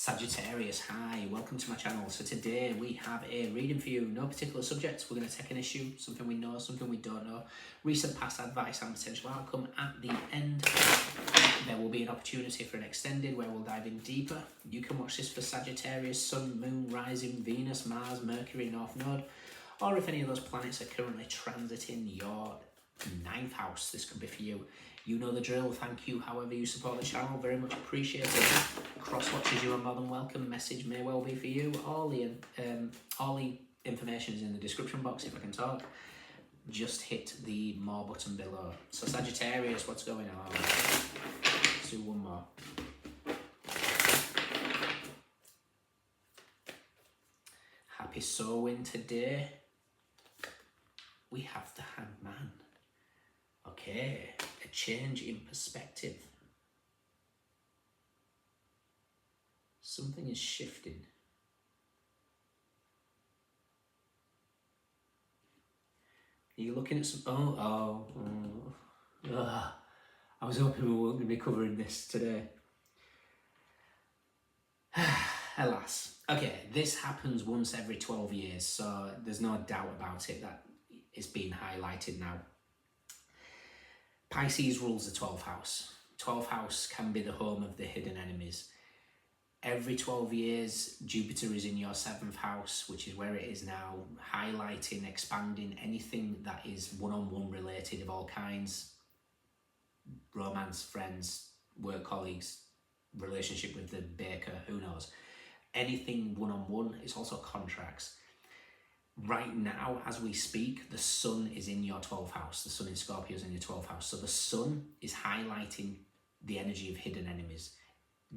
Sagittarius, hi, welcome to my channel. So today we have a reading for you, no particular subject. We're going to take an issue, something we know, something we don't know, recent past advice and potential outcome. At the end, there will be an opportunity for an extended where we'll dive in deeper. You can watch this for Sagittarius, Sun, Moon, Rising, Venus, Mars, Mercury, North Node, or if any of those planets are currently transiting your 9th house, this could be for you. You know the drill. Thank you, however you support the channel, very much appreciated. Cross watches, you are more than welcome. Message may well be for you. All the information is in the description box if I can talk. Just hit the more button below. So Sagittarius, what's going on? Let's do one more. Happy sowing today. We have the Hangman. Okay, a change in perspective. Something is shifting. Are you looking at some... I was hoping we weren't going to be covering this today. Alas. Okay, this happens once every 12 years, so there's no doubt about it that it's being highlighted now. Pisces rules the 12th house. 12th house can be the home of the hidden enemies. Every 12 years, Jupiter is in your 7th house, which is where it is now, highlighting, expanding anything that is one-on-one related of all kinds. Romance, friends, work colleagues, relationship with the baker, who knows. Anything one-on-one. It's also contracts. Right now, as we speak, the Sun is in your 12th house. The Sun in Scorpio is in your 12th house. So the Sun is highlighting the energy of hidden enemies.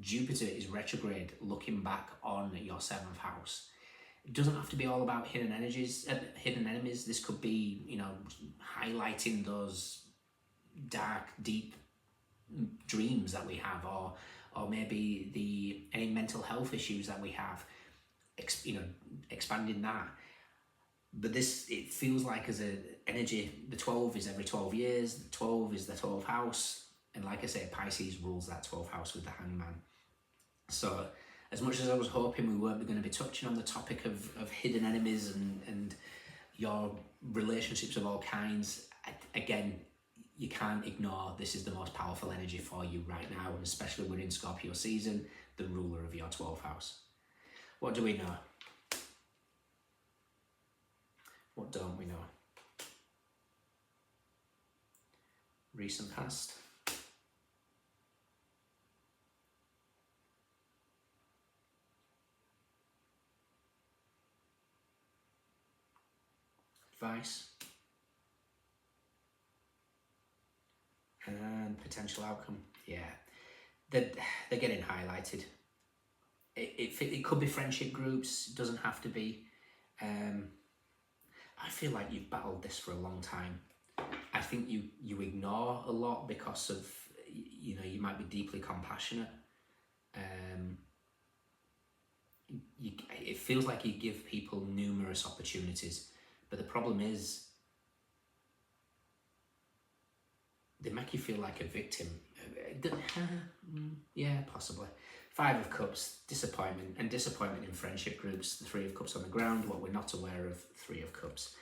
Jupiter is retrograde, looking back on your 7th house. It doesn't have to be all about hidden energies, hidden enemies. This could be, highlighting those dark, deep dreams that we have, or maybe any mental health issues that we have. Expanding that. But it feels like as an energy, the 12 is every 12 years, the 12 is the 12th house, and like I say, Pisces rules that 12th house with the Hangman. So as much as I was hoping we weren't going to be touching on the topic of hidden enemies and your relationships of all kinds, again, you can't ignore this is the most powerful energy for you right now, and especially we're in Scorpio season, the ruler of your 12th house. What do we know? What don't we know? Recent past. Advice. And potential outcome. Yeah. They're getting highlighted. It could be friendship groups. It doesn't have to be. I feel like you've battled this for a long time. I think you ignore a lot because of, you might be deeply compassionate. It feels like you give people numerous opportunities, but the problem is they make you feel like a victim. Yeah, possibly. 5 of Cups, disappointment, and disappointment in friendship groups. The 3 of Cups on the ground, what we're not aware of, 3 of Cups.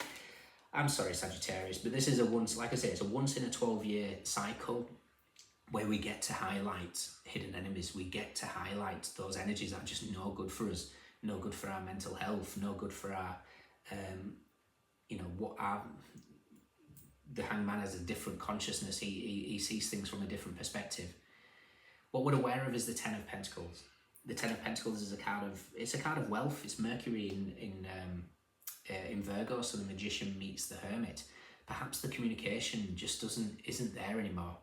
I'm sorry, Sagittarius, but this is it's a once in a 12-year cycle where we get to highlight hidden enemies. We get to highlight those energies that are just no good for us, no good for our mental health, no good for our, the Hangman has a different consciousness. He sees things from a different perspective. What we're aware of is the 10 of Pentacles. The 10 of Pentacles is a card of wealth. It's Mercury in Virgo, so the Magician meets the Hermit. Perhaps the communication just isn't there anymore.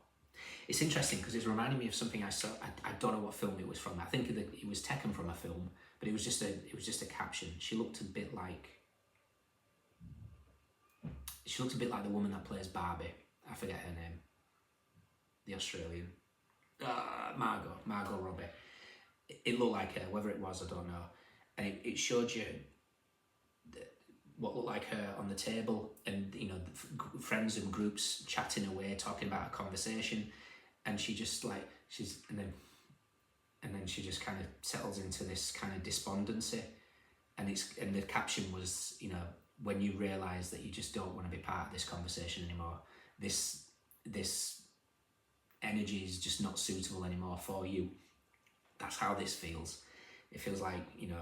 It's interesting because it's reminding me of something I saw. I don't know what film it was from. I think it was taken from a film, but it was just a caption. She looked a bit like the woman that plays Barbie. I forget her name. The Australian. Margot Robbie. It looked like her, whether it was, I don't know. And it showed you what looked like her on the table, and friends and groups chatting away, talking about a conversation, and she just and then and then she just kind of settles into this kind of despondency. And the caption was, you know, when you realise that you just don't want to be part of this conversation anymore, this energy is just not suitable anymore for you. That's how this feels. It feels like, you know,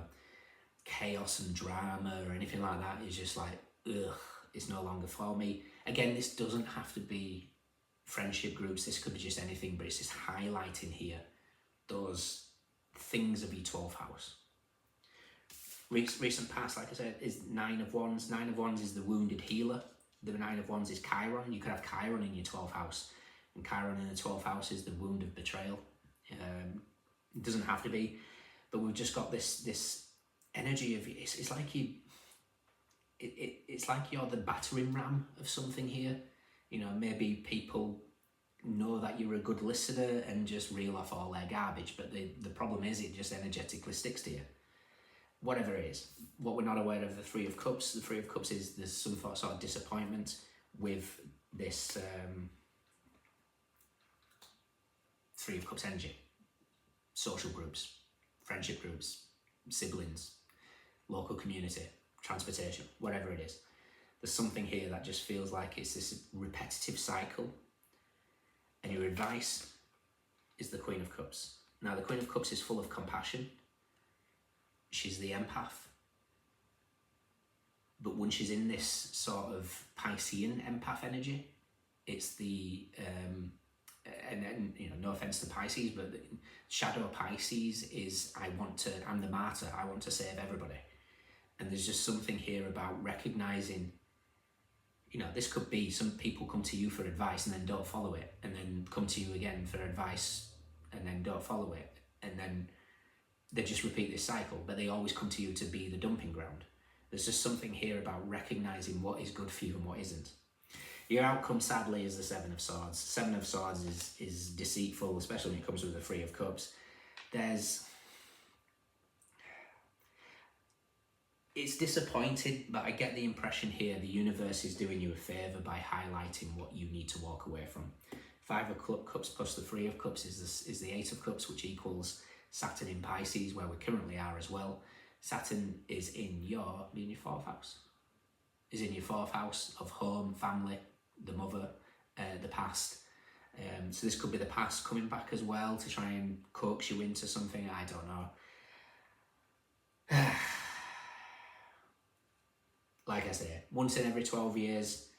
chaos and drama or anything like that is just like, ugh, it's no longer for me. Again, this doesn't have to be friendship groups, this could be just anything, but it's just highlighting here those things of your 12th house. Recent past, like I said, is 9 of Wands. 9 of Wands is the wounded healer. The 9 of Wands is Chiron. You could have Chiron in your 12th house. And Chiron in the 12th house is the wound of betrayal. It doesn't have to be, but we've just got this energy of, it's like it's like you're the battering ram of something here. You know, maybe people know that you're a good listener and just reel off all their garbage, but the problem is it just energetically sticks to you. Whatever it is. What we're not aware of, the 3 of Cups. The 3 of Cups is there's some sort of disappointment with this 3 of Cups energy. Social groups, friendship groups, siblings, local community, transportation, whatever it is. There's something here that just feels like it's this repetitive cycle. And your advice is the Queen of Cups. Now, the Queen of Cups is full of compassion. She's the empath. But when she's in this sort of Piscean empath energy, it's the, and you know, no offense to Pisces, but the shadow Pisces is, I'm the martyr, I want to save everybody. And there's just something here about recognizing, you know, this could be some people come to you for advice and then don't follow it, and then come to you again for advice and then don't follow it, and then they just repeat this cycle, but they always come to you to be the dumping ground. There's just something here about recognizing what is good for you and what isn't. Your outcome, sadly, is the 7 of Swords. 7 of Swords is deceitful, especially when it comes with the 3 of Cups. It's disappointed, but I get the impression here the universe is doing you a favour by highlighting what you need to walk away from. 5 of Cups plus the 3 of Cups is the 8 of Cups, which equals Saturn in Pisces, where we currently are as well. Saturn is in your 4th house. Is in your 4th house of home, family, the mother, the past. So this could be the past coming back as well to try and coax you into something. I don't know. Like I say, once in every 12 years,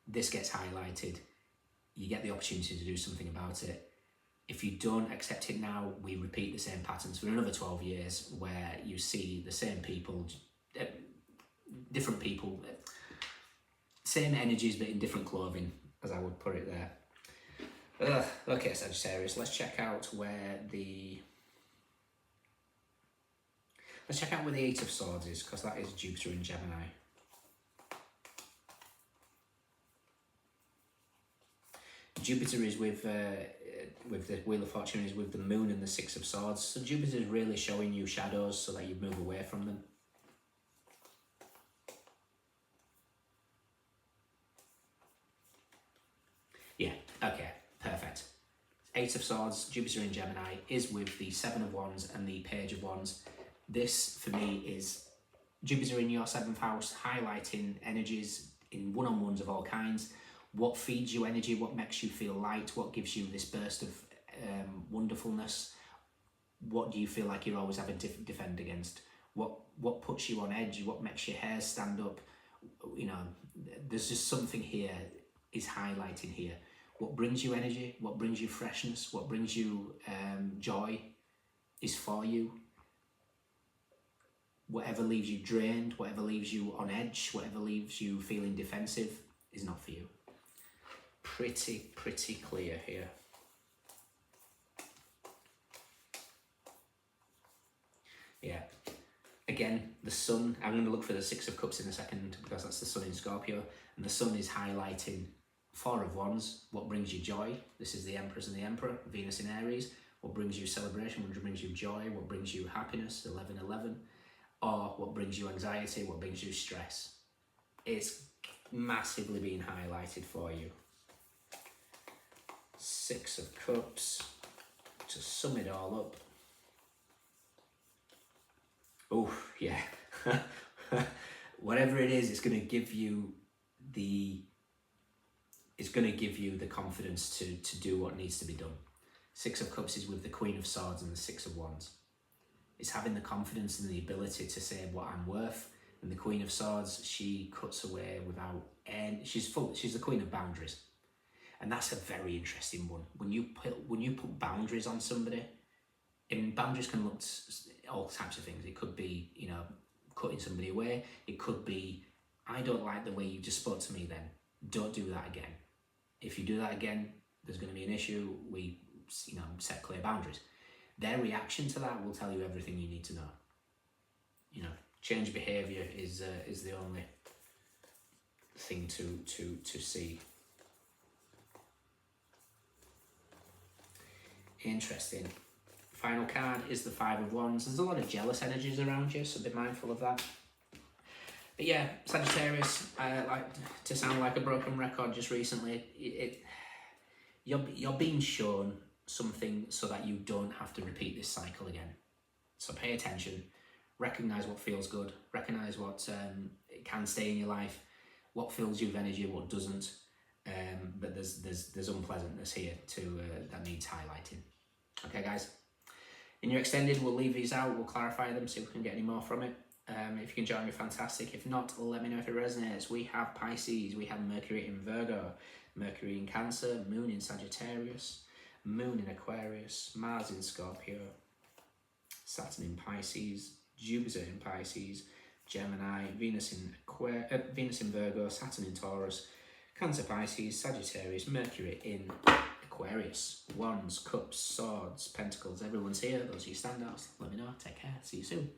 this gets highlighted. You get the opportunity to do something about it. If you don't accept it now, we repeat the same patterns for another 12 years where you see the same people, different people, same energies but in different clothing, as I would put it there. Okay, Sagittarius, let's check out where the 8 of Swords is, because that is Jupiter in Gemini. Jupiter is with the Wheel of Fortune is with the Moon and the 6 of Swords. So Jupiter is really showing you shadows so that you move away from them. Yeah, okay, perfect. 8 of Swords, Jupiter in Gemini, is with the 7 of Wands and the Page of Wands. This, for me, is Jupiter in your 7th house, highlighting energies in one-on-ones of all kinds. What feeds you energy, what makes you feel light, what gives you this burst of wonderfulness, what do you feel like you're always having to defend against, what puts you on edge, what makes your hair stand up. You know, there's just something here is highlighting here. What brings you energy, what brings you freshness, what brings you joy is for you. Whatever leaves you drained, whatever leaves you on edge, whatever leaves you feeling defensive is not for you. Pretty clear here. Yeah. Again, the Sun, I'm going to look for the 6 of Cups in a second because that's the Sun in Scorpio, and the Sun is highlighting 4 of Wands, what brings you joy. This is the Empress and the Emperor, Venus in Aries. What brings you celebration, what brings you joy, what brings you happiness, 11-11, or what brings you anxiety, what brings you stress. It's massively being highlighted for you. 6 of Cups, to sum it all up, Oh, yeah. Whatever it is, it's going to give you the confidence to do what needs to be done. Six of Cups is with the Queen of Swords and the Six of Wands. It's having the confidence and the ability to say what I'm worth. And the Queen of Swords, she cuts away without end. She's the Queen of Boundaries. And that's a very interesting one. When you put boundaries on somebody, and boundaries can look all types of things. It could be, you know, cutting somebody away. It could be, I don't like the way you just spoke to me then. Don't do that again. If you do that again, there's going to be an issue. We, you know, set clear boundaries. Their reaction to that will tell you everything you need to know. You know, change behaviour is the only thing to see. Interesting. Final card is the Five of Wands. There's a lot of jealous energies around you, so be mindful of that. But yeah, Sagittarius, like to sound like a broken record just recently, you're being shown something so that you don't have to repeat this cycle again. So pay attention, recognise what feels good, recognise what can stay in your life, what fills you with energy, what doesn't. But there's unpleasantness here that needs highlighting. Okay, guys. In your extended, we'll leave these out, we'll clarify them, see if we can get any more from it. If you can join me, fantastic. If not, let me know if it resonates. We have Pisces, we have Mercury in Virgo, Mercury in Cancer, Moon in Sagittarius, Moon in Aquarius, Mars in Scorpio, Saturn in Pisces, Jupiter in Pisces, Gemini, Venus in Virgo, Saturn in Taurus, Cancer, Pisces, Sagittarius, Mercury in Aquarius. Wands, Cups, Swords, Pentacles. Everyone's here. Those are your standouts. Let me know. Take care. See you soon.